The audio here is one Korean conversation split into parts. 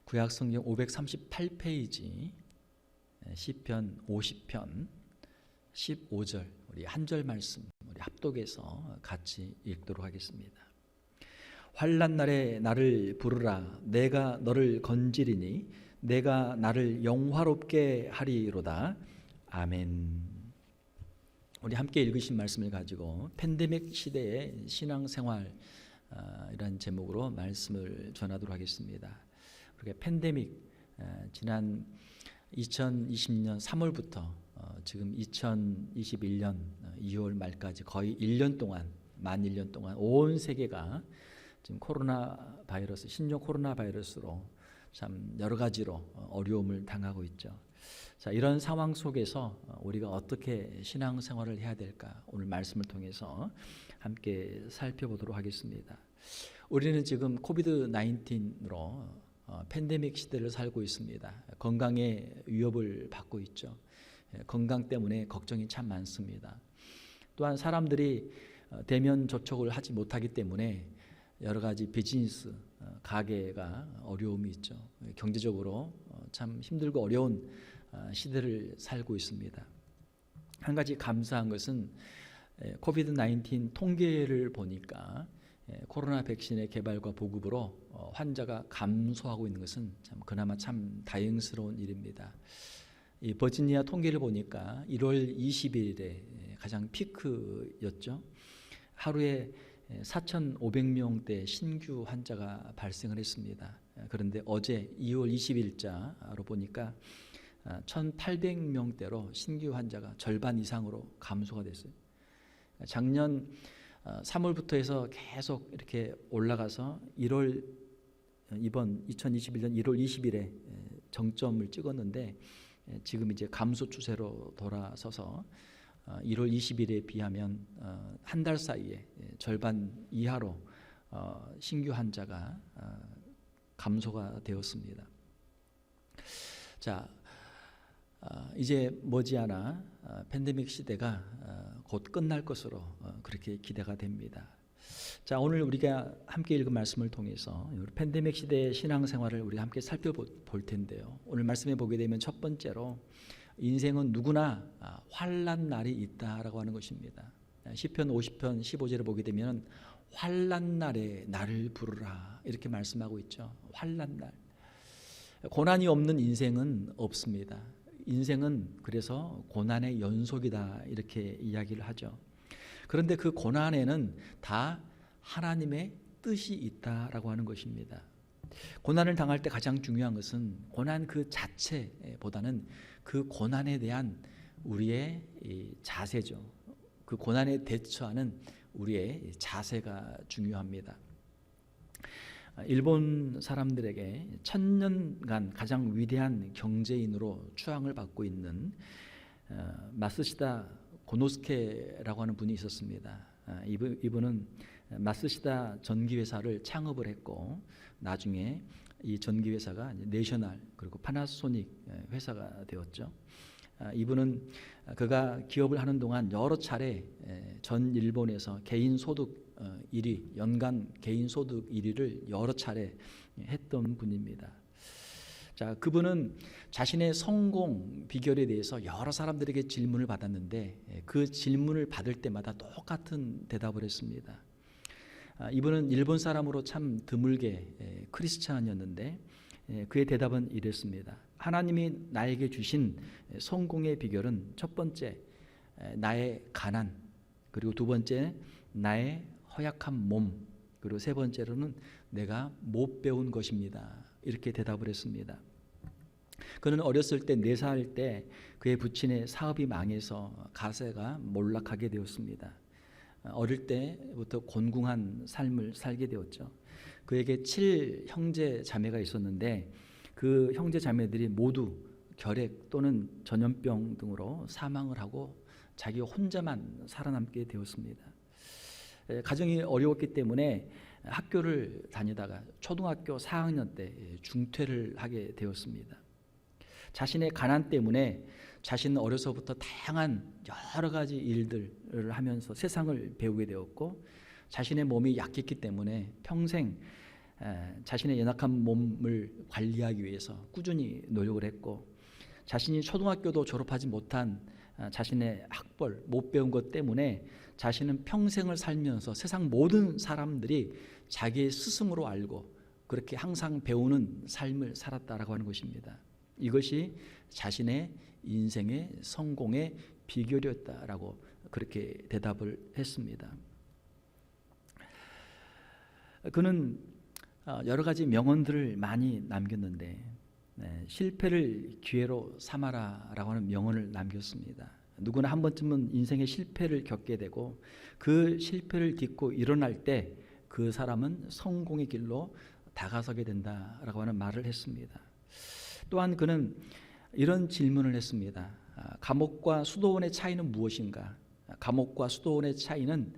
구약성경 538페이지 시편 50편 15절 우리 한 절 말씀 우리 합독해서 같이 읽도록 하겠습니다. 환난 날에 나를 부르라. 내가 너를 건지리니 내가 나를 영화롭게 하리로다. 아멘. 우리 함께 읽으신 말씀을 가지고 팬데믹 시대의 신앙생활 이런 제목으로 말씀을 전하도록 하겠습니다. 우리가 팬데믹 지난 2020년 3월부터 지금 2021년 2월 말까지 거의 1년 동안 만 1년 동안 온 세계가 지금 코로나 바이러스 신종 코로나 바이러스로 참 여러 가지로 어려움을 당하고 있죠. 자, 이런 상황 속에서 우리가 어떻게 신앙생활을 해야 될까 오늘 말씀을 통해서 함께 살펴보도록 하겠습니다. 우리는 지금 코비드 19으로 팬데믹 시대를 살고 있습니다. 건강에 위협을 받고 있죠. 건강 때문에 걱정이 참 많습니다. 또한 사람들이 대면 접촉을 하지 못하기 때문에 여러 가지 비즈니스, 가게가 어려움이 있죠. 경제적으로 참 힘들고 어려운 시대를 살고 있습니다. 한 가지 감사한 것은 코비드 19 통계를 보니까 코로나 백신의 개발과 보급으로 환자가 감소하고 있는 것은 참 그나마 참 다행스러운 일입니다. 이 버지니아 통계를 보니까 1월 20일에 가장 피크였죠. 하루에 4,500명대 신규 환자가 발생을 했습니다. 그런데 어제 2월 20일자로 보니까 1,800명대로 신규 환자가 절반 이상으로 감소가 됐어요. 작년 3월부터 해서 계속 이렇게 올라가서 이번 2021년 1월 20일에 정점을 찍었는데 지금 이제 감소 추세로 돌아서서 1월 20일에 비하면 한 달 사이에 절반 이하로 신규 환자가 감소가 되었습니다. 자, 이제 머지않아 팬데믹 시대가 곧 끝날 것으로 그렇게 기대가 됩니다. 자, 오늘 우리가 함께 읽은 말씀을 통해서 팬데믹 시대의 신앙생활을 우리가 함께 살펴볼 텐데요. 오늘 말씀에 보게 되면 첫 번째로 인생은 누구나 환난 날이 있다라고 하는 것입니다. 시편 50편 15절을 보게 되면 환난 날에 나를 부르라 이렇게 말씀하고 있죠. 환난 날. 고난이 없는 인생은 없습니다. 인생은 그래서 고난의 연속이다 이렇게 이야기를 하죠. 그런데 그 고난에는 다 하나님의 뜻이 있다라고 하는 것입니다. 고난을 당할 때 가장 중요한 것은 고난 그 자체보다는 그 고난에 대한 우리의 자세죠. 그 고난에 대처하는 우리의 자세가 중요합니다. 일본 사람들에게 1000년간 가장 위대한 경제인으로 추앙을 받고 있는 마쓰시다 고노스케라고 하는 분이 있었습니다. 이분은 마쓰시다 전기회사를 창업을 했고 나중에 이 전기회사가 내셔널 그리고 파나소닉 회사가 되었죠. 이분은 그가 기업을 하는 동안 여러 차례 전 일본에서 개인 소득 1위, 연간 개인 소득 1위를 여러 차례 했던 분입니다. 자, 그분은 자신의 성공 비결에 대해서 여러 사람들에게 질문을 받았는데 그 질문을 받을 때마다 똑같은 대답을 했습니다. 이분은 일본 사람으로 참 드물게 크리스찬이었는데 그의 대답은 이랬습니다. 하나님이 나에게 주신 성공의 비결은 첫 번째 나의 가난, 그리고 두 번째 나의 허약한 몸, 그리고 세 번째로는 내가 못 배운 것입니다. 이렇게 대답을 했습니다. 그는 어렸을 때 4살 때 그의 부친의 사업이 망해서 가세가 몰락하게 되었습니다. 어릴 때부터 곤궁한 삶을 살게 되었죠. 그에게 7형제 자매가 있었는데 그 형제 자매들이 모두 결핵 또는 전염병 등으로 사망을 하고 자기 혼자만 살아남게 되었습니다. 가정이 어려웠기 때문에 학교를 다니다가 초등학교 4학년 때 중퇴를 하게 되었습니다. 자신의 가난 때문에 자신은 어려서부터 다양한 여러 가지 일들을 하면서 세상을 배우게 되었고 자신의 몸이 약했기 때문에 평생 자신의 연약한 몸을 관리하기 위해서 꾸준히 노력을 했고, 자신이 초등학교도 졸업하지 못한 자신의 학벌 못 배운 것 때문에 자신은 평생을 살면서 세상 모든 사람들이 자기의 스승으로 알고 그렇게 항상 배우는 삶을 살았다라고 하는 것입니다. 이것이 자신의 인생의 성공의 비결이었다라고 그렇게 대답을 했습니다. 그는 여러 가지 명언들을 많이 남겼는데 실패를 기회로 삼아라라고 하는 명언을 남겼습니다. 누구나 한 번쯤은 인생의 실패를 겪게 되고 그 실패를 딛고 일어날 때 그 사람은 성공의 길로 다가서게 된다라고 하는 말을 했습니다. 또한 그는 이런 질문을 했습니다. 감옥과 수도원의 차이는 무엇인가? 감옥과 수도원의 차이는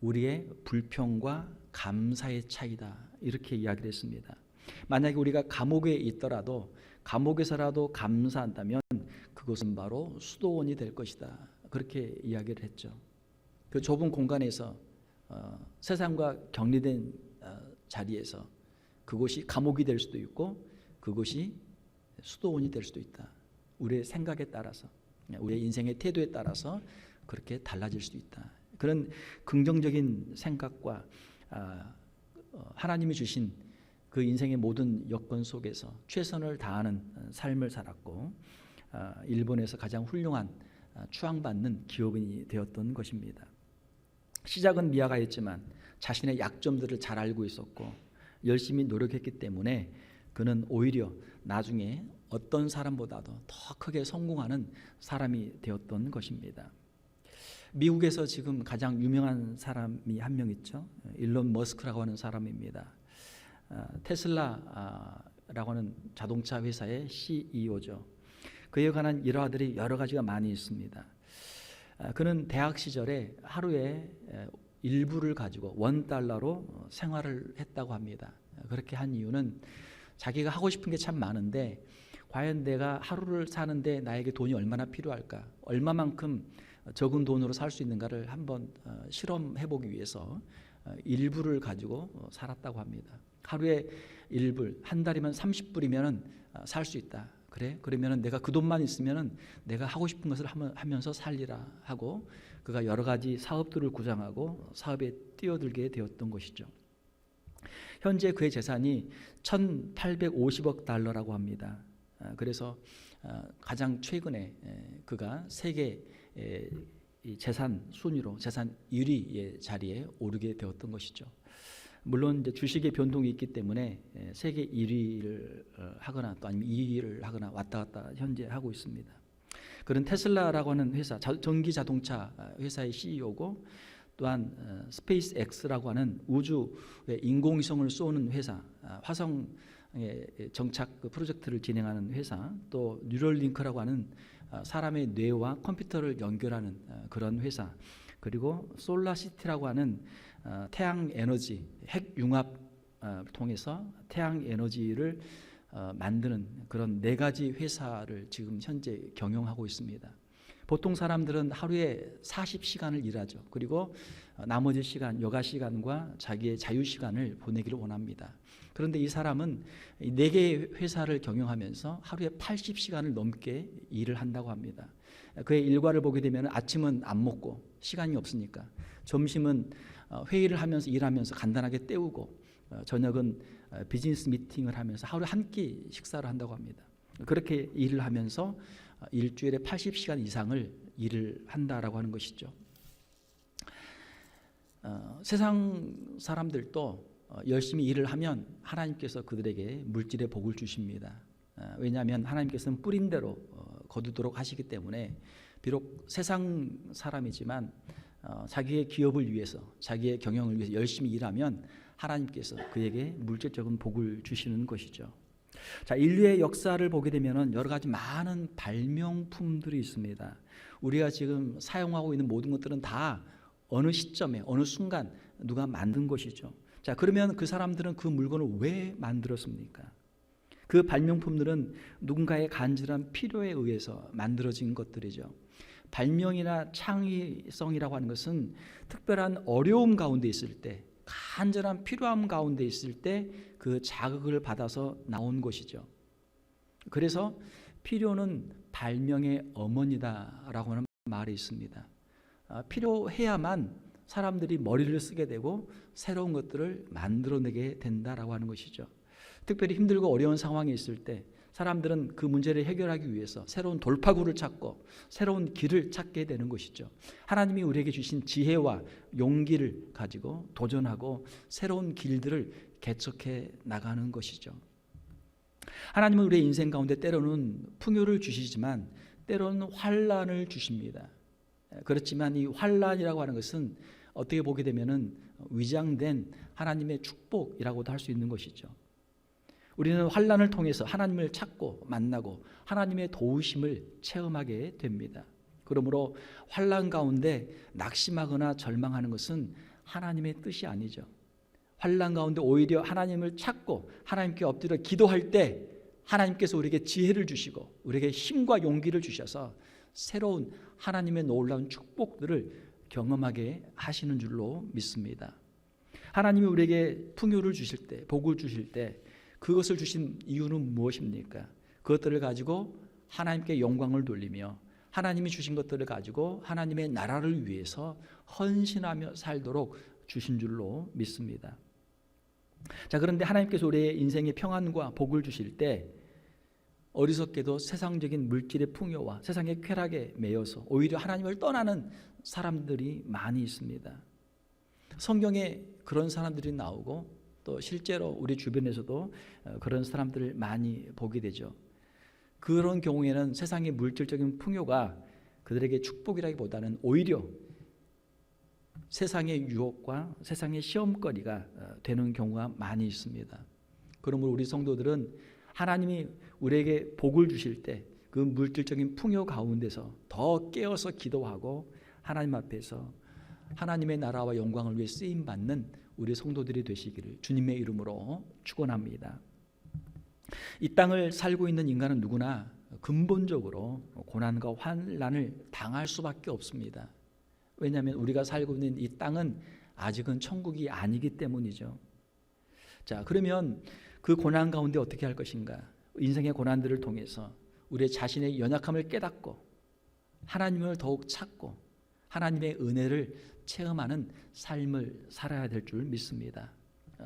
우리의 불평과 감사의 차이다. 이렇게 이야기를 했습니다. 만약에 우리가 감옥에 있더라도 감옥에서라도 감사한다면 그것은 바로 수도원이 될 것이다. 그렇게 이야기를 했죠. 그 좁은 공간에서 세상과 격리된 자리에서 그곳이 감옥이 될 수도 있고 그것이 수도원이 될 수도 있다. 우리의 생각에 따라서, 우리의 인생의 태도에 따라서 그렇게 달라질 수도 있다. 그런 긍정적인 생각과 하나님이 주신 그 인생의 모든 여건 속에서 최선을 다하는 삶을 살았고 일본에서 가장 훌륭한 추앙받는 기업인이 되었던 것입니다. 시작은 미아가였지만 자신의 약점들을 잘 알고 있었고 열심히 노력했기 때문에 그는 오히려 나중에 어떤 사람보다도 더 크게 성공하는 사람이 되었던 것입니다. 미국에서 지금 가장 유명한 사람이 한 명 있죠. 일론 머스크라고 하는 사람입니다. 테슬라라고 하는 자동차 회사의 CEO죠. 그에 관한 일화들이 여러 가지가 많이 있습니다. 그는 대학 시절에 하루에 일부를 가지고 $1로 생활을 했다고 합니다. 그렇게 한 이유는 자기가 하고 싶은 게 참 많은데 과연 내가 하루를 사는데 나에게 돈이 얼마나 필요할까? 얼마만큼 적은 돈으로 살 수 있는가를 한번 실험해보기 위해서 일불을 가지고 살았다고 합니다. 하루에 1불, 한 달이면 30불이면 살 수 있다. 그래? 그러면 내가 그 돈만 있으면 내가 하고 싶은 것을 하면서 살리라 하고 그가 여러 가지 사업들을 구상하고 사업에 뛰어들게 되었던 것이죠. 현재 그의 재산이 $1,850억 합니다. 그래서 가장 최근에 그가 세계 재산 순위로 재산 1위의 자리에 오르게 되었던 것이죠. 물론 이제 주식의 변동이 있기 때문에 세계 1위를 하거나 또 아니면 2위를 하거나 왔다 갔다 현재 하고 있습니다. 그런 테슬라라고 하는 회사, 전기 자동차 회사의 CEO고 또한 스페이스 X라고 하는 우주에 인공위성을 쏘는 회사, 화성에 정착 프로젝트를 진행하는 회사, 또 뉴럴링크라고 하는 사람의 뇌와 컴퓨터를 연결하는 그런 회사, 그리고 솔라시티라고 하는 태양 에너지, 핵 융합 통해서 태양 에너지를 만드는 그런 4가지 회사를 지금 현재 경영하고 있습니다. 보통 사람들은 하루에 40시간을 일하죠. 그리고 나머지 시간, 여가 시간과 자기의 자유 시간을 보내기를 원합니다. 그런데 이 사람은 4개의 회사를 경영하면서 하루에 80시간을 넘게 일을 한다고 합니다. 그의 일과를 보게 되면 아침은 안 먹고 시간이 없으니까 점심은 회의를 하면서 일하면서 간단하게 때우고 저녁은 비즈니스 미팅을 하면서 하루에 한 끼 식사를 한다고 합니다. 그렇게 일을 하면서 일주일에 80시간 이상을 일을 한다라고 하는 것이죠. 세상 사람들도 열심히 일을 하면 하나님께서 그들에게 물질의 복을 주십니다. 왜냐하면 하나님께서는 뿌린 대로 거두도록 하시기 때문에 비록 세상 사람이지만 자기의 기업을 위해서 자기의 경영을 위해서 열심히 일하면 하나님께서 그에게 물질적인 복을 주시는 것이죠. 자, 인류의 역사를 보게 되면 여러 가지 많은 발명품들이 있습니다. 우리가 지금 사용하고 있는 모든 것들은 다 어느 시점에 어느 순간 누가 만든 것이죠. 자, 그러면 그 사람들은 그 물건을 왜 만들었습니까? 그 발명품들은 누군가의 간절한 필요에 의해서 만들어진 것들이죠. 발명이나 창의성이라고 하는 것은 특별한 어려움 가운데 있을 때, 간절한 필요함 가운데 있을 때 그 자극을 받아서 나온 것이죠. 그래서 필요는 발명의 어머니다라고 하는 말이 있습니다. 필요해야만 사람들이 머리를 쓰게 되고 새로운 것들을 만들어내게 된다라고 하는 것이죠. 특별히 힘들고 어려운 상황이 있을 때 사람들은 그 문제를 해결하기 위해서 새로운 돌파구를 찾고 새로운 길을 찾게 되는 것이죠. 하나님이 우리에게 주신 지혜와 용기를 가지고 도전하고 새로운 길들을 개척해 나가는 것이죠. 하나님은 우리의 인생 가운데 때로는 풍요를 주시지만 때로는 환난을 주십니다. 그렇지만 이 환난이라고 하는 것은 어떻게 보게 되면은 위장된 하나님의 축복이라고도 할 수 있는 것이죠. 우리는 환난을 통해서 하나님을 찾고 만나고 하나님의 도우심을 체험하게 됩니다. 그러므로 환난 가운데 낙심하거나 절망하는 것은 하나님의 뜻이 아니죠. 환난 가운데 오히려 하나님을 찾고 하나님께 엎드려 기도할 때 하나님께서 우리에게 지혜를 주시고 우리에게 힘과 용기를 주셔서 새로운 하나님의 놀라운 축복들을 경험하게 하시는 줄로 믿습니다. 하나님이 우리에게 풍요를 주실 때, 복을 주실 때 그것을 주신 이유는 무엇입니까? 그것들을 가지고 하나님께 영광을 돌리며 하나님이 주신 것들을 가지고 하나님의 나라를 위해서 헌신하며 살도록 주신 줄로 믿습니다. 자, 그런데 하나님께서 우리의 인생에 평안과 복을 주실 때 어리석게도 세상적인 물질의 풍요와 세상의 쾌락에 매여서 오히려 하나님을 떠나는 사람들이 많이 있습니다. 성경에 그런 사람들이 나오고 또 실제로 우리 주변에서도 그런 사람들을 많이 보게 되죠. 그런 경우에는 세상의 물질적인 풍요가 그들에게 축복이라기보다는 오히려 세상의 유혹과 세상의 시험거리가 되는 경우가 많이 있습니다. 그러므로 우리 성도들은 하나님이 우리에게 복을 주실 때 그 물질적인 풍요 가운데서 더 깨어서 기도하고 하나님 앞에서 하나님의 나라와 영광을 위해 쓰임받는 우리 성도들이 되시기를 주님의 이름으로 축원합니다. 이 땅을 살고 있는 인간은 누구나 근본적으로 고난과 환난을 당할 수밖에 없습니다. 왜냐하면 우리가 살고 있는 이 땅은 아직은 천국이 아니기 때문이죠. 자, 그러면 그 고난 가운데 어떻게 할 것인가? 인생의 고난들을 통해서 우리의 자신의 연약함을 깨닫고 하나님을 더욱 찾고 하나님의 은혜를 체험하는 삶을 살아야 될 줄 믿습니다.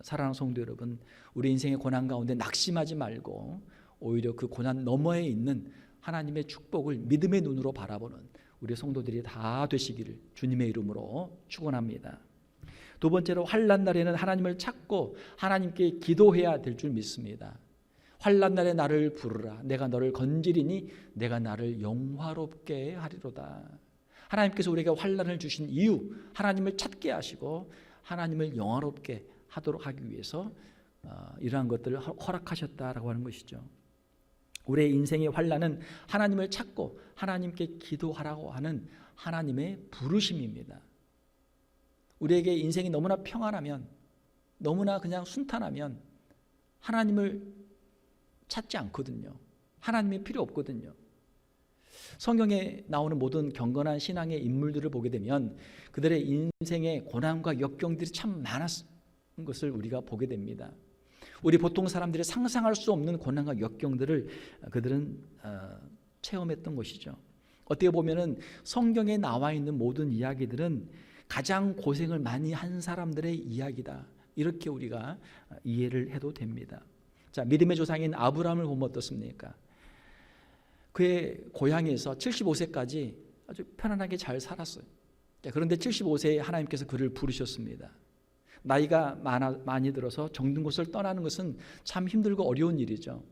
사랑하는 성도 여러분, 우리 인생의 고난 가운데 낙심하지 말고 오히려 그 고난 너머에 있는 하나님의 축복을 믿음의 눈으로 바라보는 우리 성도들이 다 되시기를 주님의 이름으로 축원합니다. 두 번째로 환난 날에는 하나님을 찾고 하나님께 기도해야 될 줄 믿습니다. 환난 날에 나를 부르라. 내가 너를 건지리니 내가 나를 영화롭게 하리로다. 하나님께서 우리에게 환난을 주신 이유, 하나님을 찾게 하시고 하나님을 영화롭게 하도록 하기 위해서 이러한 것들을 허락하셨다라고 하는 것이죠. 우리의 인생의 환난은 하나님을 찾고 하나님께 기도하라고 하는 하나님의 부르심입니다. 우리에게 인생이 너무나 평안하면, 너무나 그냥 순탄하면 하나님을 찾지 않거든요. 하나님이 필요 없거든요. 성경에 나오는 모든 경건한 신앙의 인물들을 보게 되면 그들의 인생의 고난과 역경들이 참 많았던 것을 우리가 보게 됩니다. 우리 보통 사람들이 상상할 수 없는 고난과 역경들을 그들은 체험했던 것이죠. 어떻게 보면은 성경에 나와 있는 모든 이야기들은 가장 고생을 많이 한 사람들의 이야기다. 이렇게 우리가 이해를 해도 됩니다. 자, 믿음의 조상인 아브라함을 보면 어떻습니까? 그의 고향에서 75세까지 아주 편안하게 잘 살았어요. 자, 그런데 75세에 하나님께서 그를 부르셨습니다. 나이가 많이 들어서 정든 곳을 떠나는 것은 참 힘들고 어려운 일이죠.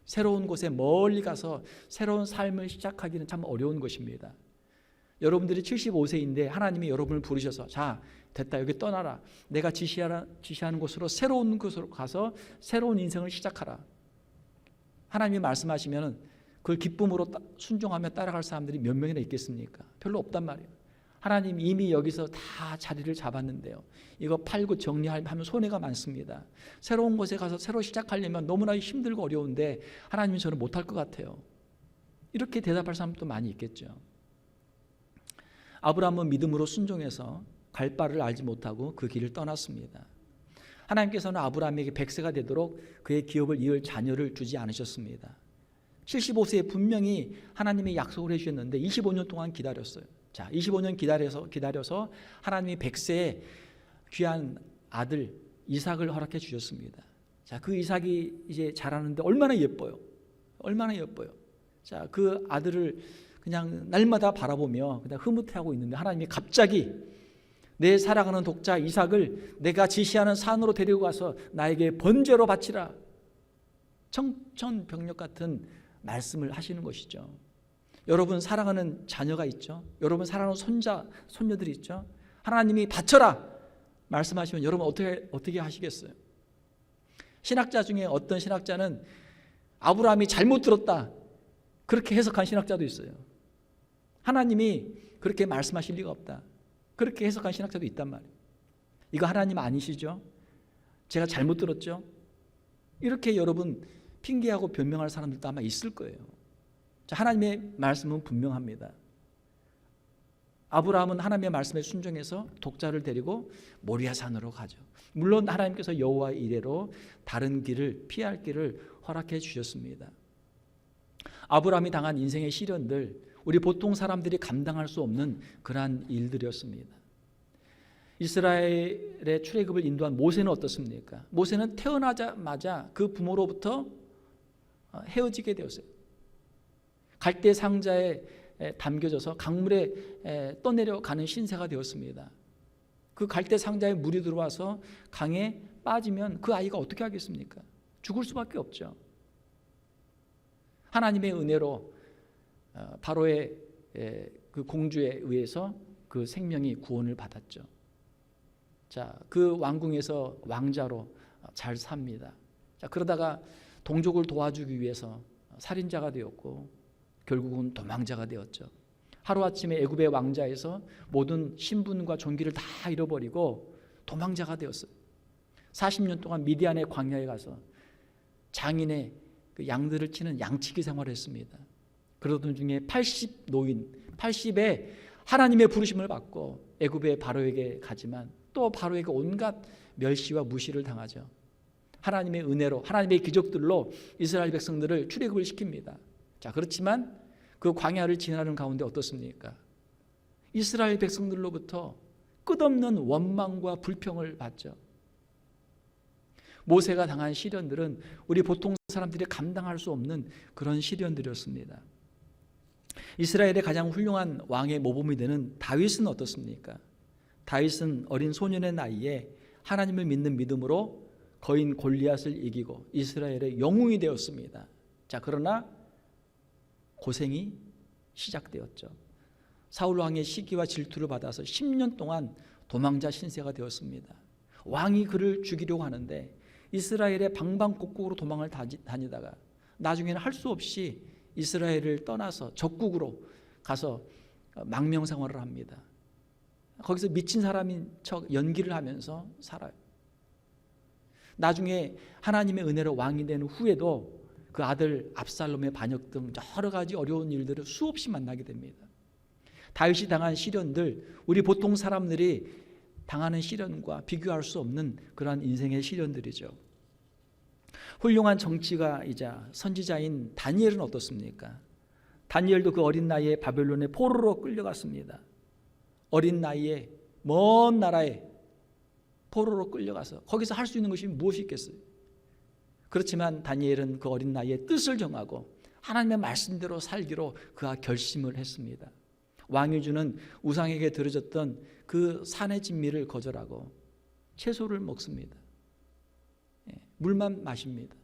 새로운 곳에 멀리 가서 새로운 삶을 시작하기는 참 어려운 것입니다. 여러분들이 75세인데 하나님이 여러분을 부르셔서 자, 됐다, 여기 떠나라. 내가 지시하는 곳으로 새로운 곳으로 가서 새로운 인생을 시작하라. 하나님이 말씀하시면 그걸 기쁨으로 순종하며 따라갈 사람들이 몇 명이나 있겠습니까? 별로 없단 말이에요. 하나님 이미 여기서 다 자리를 잡았는데요. 이거 팔고 정리하면 손해가 많습니다. 새로운 곳에 가서 새로 시작하려면 너무나 힘들고 어려운데 하나님이 저는 못할 것 같아요. 이렇게 대답할 사람도 많이 있겠죠. 아브라함은 믿음으로 순종해서 갈 바를 알지 못하고 그 길을 떠났습니다. 하나님께서는 아브라함에게 100세가 되도록 그의 기업을 이을 자녀를 주지 않으셨습니다. 75세에 분명히 하나님이 약속을 해주셨는데 25년 동안 기다렸어요. 자, 25년 기다려서 하나님이 100세에 귀한 아들 이삭을 허락해 주셨습니다. 자, 그 이삭이 이제 자라는데 얼마나 예뻐요. 얼마나 예뻐요. 자, 그 아들을 그냥 날마다 바라보며 그냥 흐뭇해하고 있는데 하나님이 갑자기 내 사랑하는 독자 이삭을 내가 지시하는 산으로 데리고 가서 나에게 번제로 바치라. 청천벽력 같은 말씀을 하시는 것이죠. 여러분 사랑하는 자녀가 있죠. 여러분 사랑하는 손녀들이 있죠. 하나님이 바쳐라 말씀하시면 여러분 어떻게 하시겠어요? 신학자 중에 어떤 신학자는 아브라함이 잘못 들었다 그렇게 해석한 신학자도 있어요. 하나님이 그렇게 말씀하실 리가 없다 그렇게 해석한 신학자도 있단 말이에요. 이거 하나님 아니시죠? 제가 잘못 들었죠? 이렇게 여러분 핑계하고 변명할 사람들도 아마 있을 거예요. 자, 하나님의 말씀은 분명합니다. 아브라함은 하나님의 말씀에 순종해서 독자를 데리고 모리아 산으로 가죠. 물론 하나님께서 여호와의 이레로 다른 길을 피할 길을 허락해 주셨습니다. 아브라함이 당한 인생의 시련들, 우리 보통 사람들이 감당할 수 없는 그러한 일들이었습니다. 이스라엘의 출애굽을 인도한 모세는 어떻습니까? 모세는 태어나자마자 그 부모로부터 헤어지게 되었어요. 갈대 상자에 담겨져서 강물에 떠내려가는 신세가 되었습니다. 그 갈대 상자에 물이 들어와서 강에 빠지면 그 아이가 어떻게 하겠습니까? 죽을 수밖에 없죠. 하나님의 은혜로 바로의 그 공주에 의해서 그 생명이 구원을 받았죠. 자, 그 왕궁에서 왕자로 잘 삽니다. 자, 그러다가 동족을 도와주기 위해서 살인자가 되었고 결국은 도망자가 되었죠. 하루아침에 애굽의 왕자에서 모든 신분과 존귀를 다 잃어버리고 도망자가 되었어요. 40년 동안 미디안의 광야에 가서 장인의 그 양들을 치는 양치기 생활을 했습니다. 그러던 중에 80에 하나님의 부르심을 받고 애굽의 바로에게 가지만 또 바로에게 온갖 멸시와 무시를 당하죠. 하나님의 은혜로 하나님의 기적들로 이스라엘 백성들을 출애굽을 시킵니다. 자, 그렇지만 그 광야를 지나는 가운데 어떻습니까? 이스라엘 백성들로부터 끝없는 원망과 불평을 받죠. 모세가 당한 시련들은 우리 보통 사람들이 감당할 수 없는 그런 시련들이었습니다. 이스라엘의 가장 훌륭한 왕의 모범이 되는 다윗은 어떻습니까? 다윗은 어린 소년의 나이에 하나님을 믿는 믿음으로 거인 골리앗을 이기고 이스라엘의 영웅이 되었습니다. 자, 그러나 고생이 시작되었죠. 사울 왕의 시기와 질투를 받아서 10년 동안 도망자 신세가 되었습니다. 왕이 그를 죽이려고 하는데 이스라엘의 방방곡곡으로 도망을 다니다가 나중에는 할 수 없이 이스라엘을 떠나서 적국으로 가서 망명 생활을 합니다. 거기서 미친 사람인 척 연기를 하면서 살아요. 나중에 하나님의 은혜로 왕이 된 후에도 그 아들 압살롬의 반역 등 여러 가지 어려운 일들을 수없이 만나게 됩니다. 다윗이 당한 시련들, 우리 보통 사람들이 당하는 시련과 비교할 수 없는 그러한 인생의 시련들이죠. 훌륭한 정치가이자 선지자인 다니엘은 어떻습니까? 다니엘도 그 어린 나이에 바벨론의 포로로 끌려갔습니다. 어린 나이에 먼 나라에 포로로 끌려가서 거기서 할 수 있는 것이 무엇이 있겠어요? 그렇지만 다니엘은 그 어린 나이에 뜻을 정하고 하나님의 말씀대로 살기로 그가 결심을 했습니다. 왕이 주는 우상에게 드려졌던 그 산의 진미를 거절하고 채소를 먹습니다. 물만 마십니다.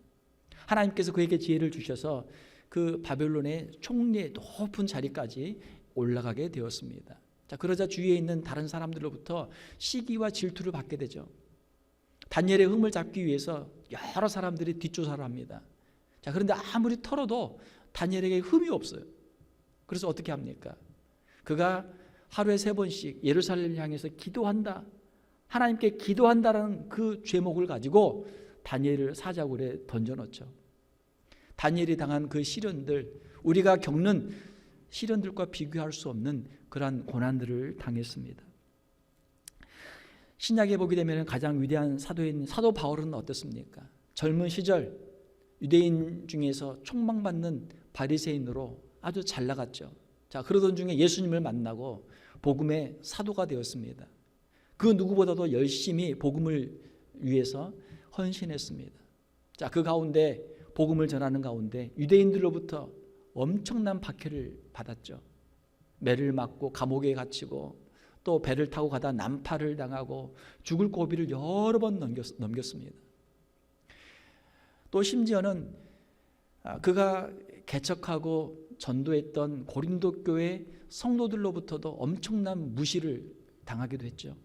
하나님께서 그에게 지혜를 주셔서 그 바벨론의 총리의 높은 자리까지 올라가게 되었습니다. 자, 그러자 주위에 있는 다른 사람들로부터 시기와 질투를 받게 되죠. 다니엘의 흠을 잡기 위해서 여러 사람들이 뒷조사를 합니다. 자, 그런데 아무리 털어도 다니엘에게 흠이 없어요. 그래서 어떻게 합니까? 그가 하루에 3번씩 예루살렘을 향해서 기도한다, 하나님께 기도한다라는 그 죄목을 가지고 다니엘을 사자굴에 던져넣죠. 다니엘이 당한 그 시련들, 우리가 겪는 시련들과 비교할 수 없는 그러한 고난들을 당했습니다. 신약에 보게 되면 가장 위대한 사도인 사도 바울은 어떻습니까? 젊은 시절 유대인 중에서 촉망받는 바리새인으로 아주 잘 나갔죠. 자, 그러던 중에 예수님을 만나고 복음의 사도가 되었습니다. 그 누구보다도 열심히 복음을 위해서 헌신했습니다. 자, 그 가운데 복음을 전하는 가운데 유대인들로부터 엄청난 박해를 받았죠. 매를 맞고 감옥에 갇히고 또 배를 타고 가다 난파를 당하고 죽을 고비를 여러 번 넘겼습니다. 또 심지어는 그가 개척하고 전도했던 고린도 교회 성도들로부터도 엄청난 무시를 당하기도 했죠.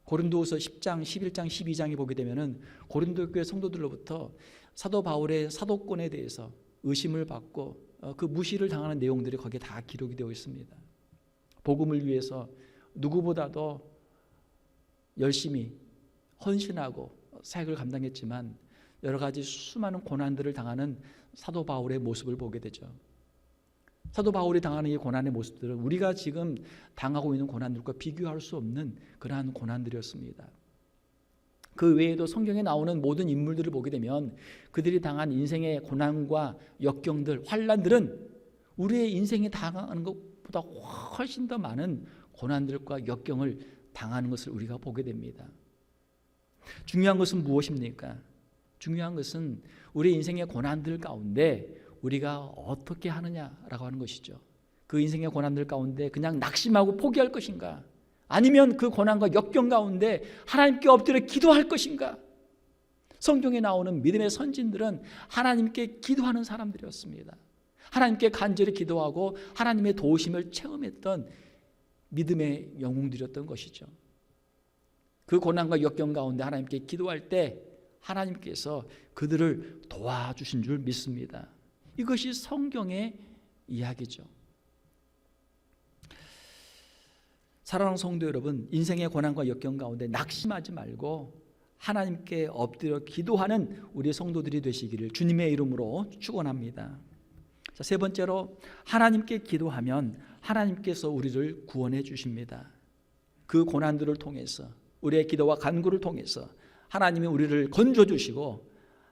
고린도후서 10장, 11장, 12장에 보게 되면은 고린도 교회 성도들로부터 사도 바울의 사도권에 대해서 의심을 받고 그 무시를 당하는 내용들이 거기에 다 기록이 되어 있습니다. 복음을 위해서 누구보다도 열심히 헌신하고 사역을 감당했지만 여러 가지 수많은 고난들을 당하는 사도 바울의 모습을 보게 되죠. 사도 바울이 당하는 이 고난의 모습들은 우리가 지금 당하고 있는 고난들과 비교할 수 없는 그러한 고난들이었습니다. 그 외에도 성경에 나오는 모든 인물들을 보게 되면 그들이 당한 인생의 고난과 역경들, 환난들은 우리의 인생이 당하는 것보다 훨씬 더 많은 고난들과 역경을 당하는 것을 우리가 보게 됩니다. 중요한 것은 무엇입니까? 중요한 것은 우리 인생의 고난들 가운데 우리가 어떻게 하느냐라고 하는 것이죠. 그 인생의 고난들 가운데 그냥 낙심하고 포기할 것인가? 아니면 그 고난과 역경 가운데 하나님께 엎드려 기도할 것인가? 성경에 나오는 믿음의 선진들은 하나님께 기도하는 사람들이었습니다. 하나님께 간절히 기도하고 하나님의 도우심을 체험했던 믿음의 영웅들이었던 것이죠. 그 고난과 역경 가운데 하나님께 기도할 때 하나님께서 그들을 도와주신 줄 믿습니다. 이것이 성경의 이야기죠. 사랑하는 성도 여러분, 인생의 고난과 역경 가운데 낙심하지 말고 하나님께 엎드려 기도하는 우리 성도들이 되시기를 주님의 이름으로 축원합니다. 자, 세 번째로 하나님께 기도하면 하나님께서 우리를 구원해 주십니다. 그 고난들을 통해서 우리의 기도와 간구를 통해서 하나님이 우리를 건져 주시고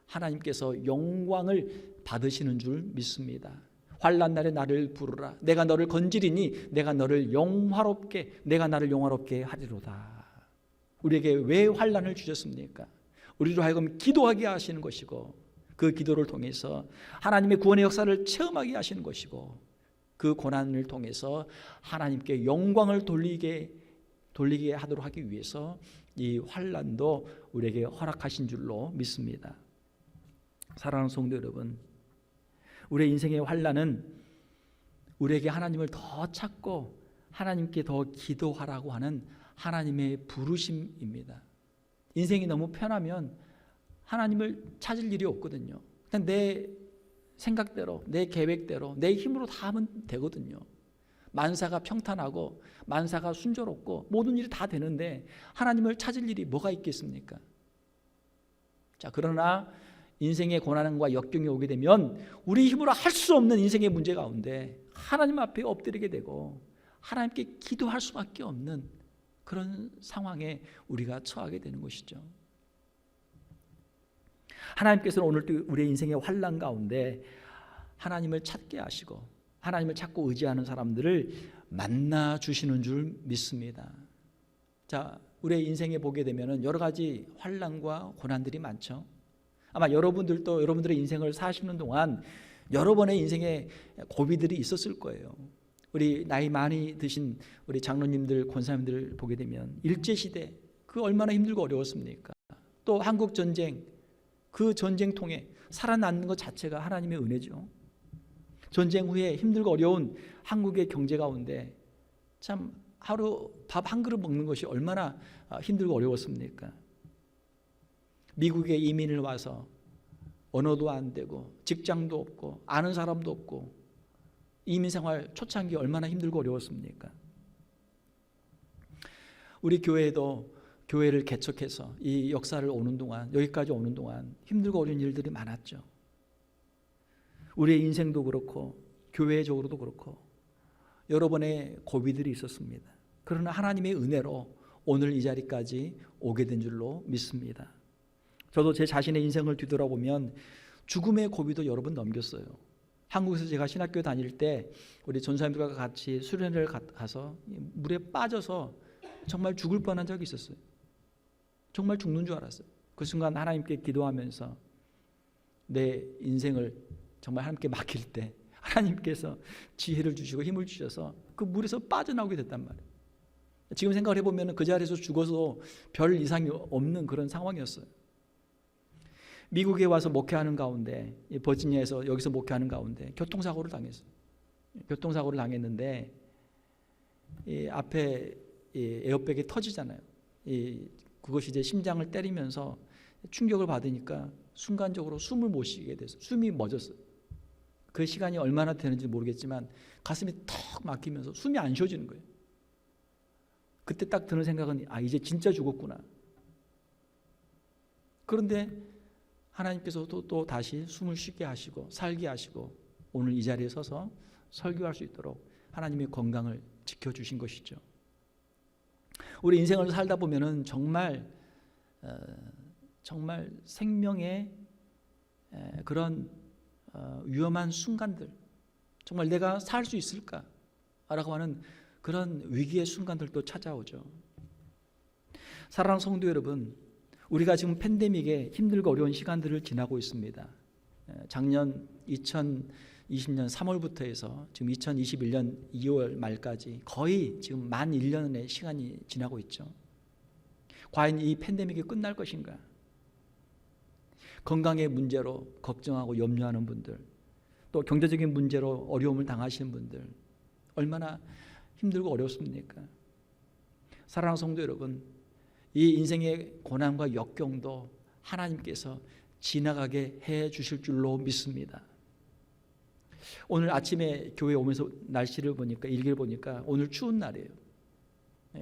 하나님께서 영광을 받으시는 줄 믿습니다. 환난 날에 나를 부르라. 내가 너를 건지리니 내가 나를 영화롭게 하리로다. 우리에게 왜 환난을 주셨습니까? 우리로 하여금 기도하게 하시는 것이고 그 기도를 통해서 하나님의 구원의 역사를 체험하게 하시는 것이고 그 고난을 통해서 하나님께 영광을 돌리게 하도록 하기 위해서 이 환난도 우리에게 허락하신 줄로 믿습니다. 사랑하는 성도 여러분, 우리의 인생의 환난은 우리에게 하나님을 더 찾고 하나님께 더 기도하라고 하는 하나님의 부르심입니다. 인생이 너무 편하면 하나님을 찾을 일이 없거든요. 그냥 내 생각대로, 내 계획대로, 내 힘으로 다 하면 되거든요. 만사가 평탄하고 만사가 순조롭고 모든 일이 다 되는데 하나님을 찾을 일이 뭐가 있겠습니까? 자, 그러나 인생의 고난과 역경이 오게 되면 우리 힘으로 할 수 없는 인생의 문제 가운데 하나님 앞에 엎드리게 되고 하나님께 기도할 수밖에 없는 그런 상황에 우리가 처하게 되는 것이죠. 하나님께서는 오늘도 우리의 인생의 환난 가운데 하나님을 찾게 하시고 하나님을 찾고 의지하는 사람들을 만나 주시는 줄 믿습니다. 자, 우리의 인생에 보게 되면 여러 가지 환난과 고난들이 많죠. 아마 여러분들도 여러분들의 인생을 사시는 동안 여러 번의 인생의 고비들이 있었을 거예요. 우리 나이 많이 드신 우리 장로님들, 권사님들 보게 되면 일제시대 그 얼마나 힘들고 어려웠습니까? 또 한국전쟁, 그 전쟁통에 살아남는 것 자체가 하나님의 은혜죠. 전쟁 후에 힘들고 어려운 한국의 경제 가운데 참 하루 밥 한 그릇 먹는 것이 얼마나 힘들고 어려웠습니까? 미국에 이민을 와서 언어도 안 되고 직장도 없고 아는 사람도 없고 이민 생활 초창기 얼마나 힘들고 어려웠습니까? 우리 교회도 교회를 개척해서 이 역사를 오는 동안, 여기까지 오는 동안 힘들고 어려운 일들이 많았죠. 우리의 인생도 그렇고 교회적으로도 그렇고 여러 번의 고비들이 있었습니다. 그러나 하나님의 은혜로 오늘 이 자리까지 오게 된 줄로 믿습니다. 저도 제 자신의 인생을 뒤돌아보면 죽음의 고비도 여러 번 넘겼어요. 한국에서 제가 신학교 다닐 때 우리 전사님들과 같이 수련회를 가서 물에 빠져서 정말 죽을 뻔한 적이 있었어요. 정말 죽는 줄 알았어요. 그 순간 하나님께 기도하면서 내 인생을 정말 하나님께 맡길 때 하나님께서 지혜를 주시고 힘을 주셔서 그 물에서 빠져나오게 됐단 말이에요. 지금 생각을 해보면 그 자리에서 죽어서 별 이상이 없는 그런 상황이었어요. 미국에 와서 목회하는 가운데, 버지니아에서 여기서 목회하는 가운데 교통사고를 당했어요. 교통사고를 당했는데 이 앞에 이 에어백이 터지잖아요. 그것이 이제 심장을 때리면서 충격을 받으니까 순간적으로 숨을 못 쉬게 돼서 숨이 멎었어요. 그 시간이 얼마나 되는지 모르겠지만 가슴이 턱 막히면서 숨이 안 쉬어지는 거예요. 그때 딱 드는 생각은 이제 진짜 죽었구나. 그런데 하나님께서도 또 다시 숨을 쉬게 하시고 살게 하시고 오늘 이 자리에 서서 설교할 수 있도록 하나님의 건강을 지켜주신 것이죠. 우리 인생을 살다 보면은 정말 생명의 그런 위험한 순간들, 정말 내가 살 수 있을까라고 하는 그런 위기의 순간들도 찾아오죠. 사랑하는 성도 여러분, 우리가 지금 팬데믹에 힘들고 어려운 시간들을 지나고 있습니다. 작년 2020년 3월부터 해서 지금 2021년 2월 말까지 거의 지금 만 1년의 시간이 지나고 있죠. 과연 이 팬데믹이 끝날 것인가? 건강의 문제로 걱정하고 염려하는 분들, 또 경제적인 문제로 어려움을 당하시는 분들, 얼마나 힘들고 어렵습니까? 사랑하는 성도 여러분, 이 인생의 고난과 역경도 하나님께서 지나가게 해 주실 줄로 믿습니다. 오늘 아침에 교회 오면서 날씨를 보니까, 일기를 보니까 오늘 추운 날이에요.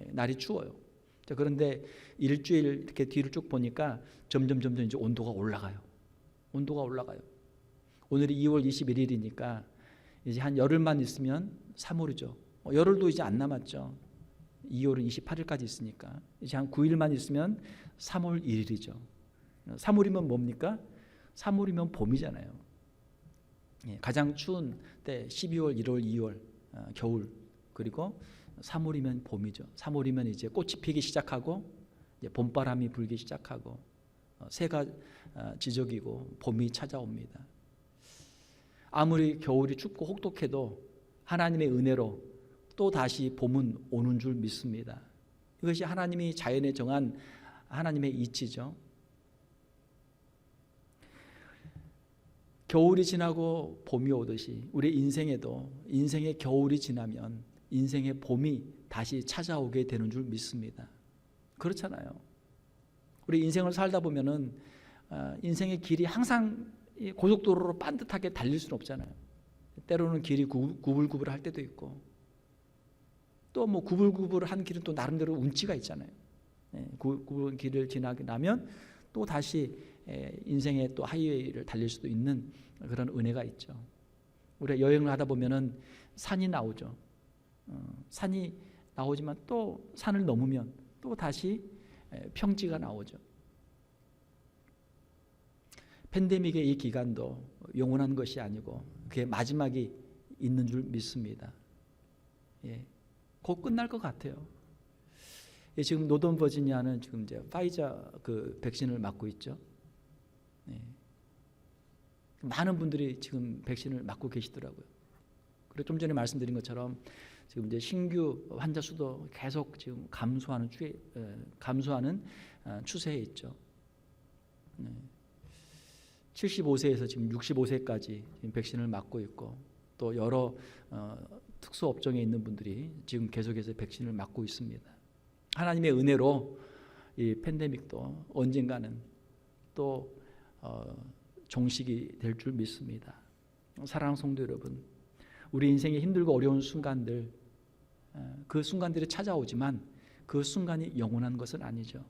날이 추워요. 그런데 일주일 이렇게 뒤를 쭉 보니까 점점 이제 온도가 올라가요. 온도가 올라가요. 오늘이 2월 21일이니까 이제 한 열흘만 있으면 3월이죠. 열흘도 이제 안 남았죠. 2월은 28일까지 있으니까 이제 한 9일만 있으면 3월 1일이죠. 3월이면 뭡니까? 3월이면 봄이잖아요. 가장 추운 때 12월, 1월, 2월 겨울, 그리고 3월이면 봄이죠. 3월이면 이제 꽃이 피기 시작하고 이제 봄바람이 불기 시작하고 새가 지저귀고 봄이 찾아옵니다. 아무리 겨울이 춥고 혹독해도 하나님의 은혜로 또 다시 봄은 오는 줄 믿습니다. 이것이 하나님이 자연에 정한 하나님의 이치죠. 겨울이 지나고 봄이 오듯이 우리 인생에도 인생의 겨울이 지나면 인생의 봄이 다시 찾아오게 되는 줄 믿습니다. 그렇잖아요. 우리 인생을 살다 보면은 인생의 길이 항상 고속도로로 반듯하게 달릴 수는 없잖아요. 때로는 길이 구불구불할 때도 있고, 또 뭐 구불구불한 길은 또 나름대로 운치가 있잖아요. 구불 길을 지나게 나면 또 다시 인생의 또 하이웨이를 달릴 수도 있는 그런 은혜가 있죠. 우리가 여행을 하다 보면은 산이 나오죠. 산이 나오지만 또 산을 넘으면 또 다시 평지가 나오죠. 팬데믹의 이 기간도 영원한 것이 아니고 그의 마지막이 있는 줄 믿습니다. 곧 끝날 것 같아요. 지금 노던 버지니아는 지금 이제 파이자 그 백신을 맞고 있죠. 많은 분들이 지금 백신을 맞고 계시더라고요. 그리고 좀 전에 말씀드린 것처럼 지금 이제 신규 환자 수도 계속 지금 감소하는 추세에 있죠. 75세에서 지금 65세까지 지금 백신을 맞고 있고, 또 여러 특수 업종에 있는 분들이 지금 계속해서 백신을 맞고 있습니다. 하나님의 은혜로 이 팬데믹도 언젠가는 또 종식이 될 줄 믿습니다. 사랑하는 성도 여러분, 우리 인생의 힘들고 어려운 순간들, 그 순간들이 찾아오지만 그 순간이 영원한 것은 아니죠.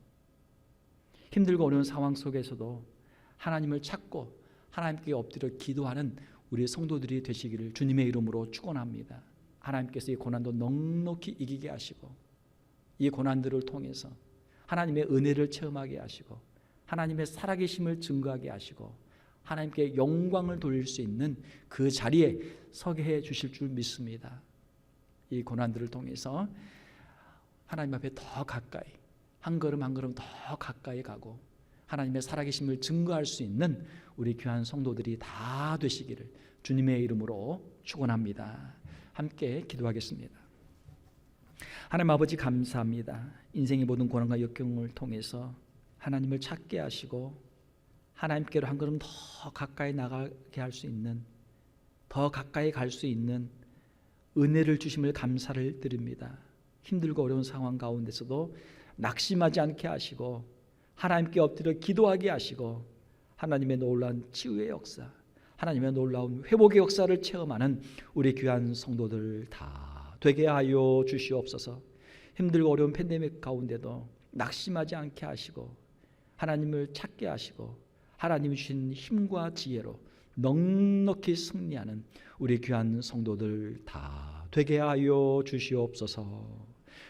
힘들고 어려운 상황 속에서도 하나님을 찾고 하나님께 엎드려 기도하는 우리 성도들이 되시기를 주님의 이름으로 축원합니다. 하나님께서 이 고난도 넉넉히 이기게 하시고 이 고난들을 통해서 하나님의 은혜를 체험하게 하시고 하나님의 살아계심을 증거하게 하시고 하나님께 영광을 돌릴 수 있는 그 자리에 서게 해 주실 줄 믿습니다. 이 고난들을 통해서 하나님 앞에 더 가까이, 한 걸음 한 걸음 더 가까이 가고 하나님의 살아계심을 증거할 수 있는 우리 귀한 성도들이 다 되시기를 주님의 이름으로 축원합니다. 함께 기도하겠습니다. 하나님 아버지, 감사합니다. 인생의 모든 고난과 역경을 통해서 하나님을 찾게 하시고 하나님께로 한 걸음 더 가까이 나가게 할 수 있는, 더 가까이 갈 수 있는 은혜를 주심을 감사를 드립니다. 힘들고 어려운 상황 가운데서도 낙심하지 않게 하시고 하나님께 엎드려 기도하게 하시고 하나님의 놀라운 치유의 역사, 하나님의 놀라운 회복의 역사를 체험하는 우리 귀한 성도들 다 되게 하여 주시옵소서. 힘들고 어려운 팬데믹 가운데도 낙심하지 않게 하시고 하나님을 찾게 하시고 하나님이 주신 힘과 지혜로 넉넉히 승리하는 우리 귀한 성도들 다 되게 하여 주시옵소서.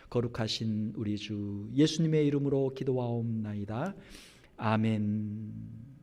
거룩하신 우리 주 예수님의 이름으로 기도하옵나이다. 아멘.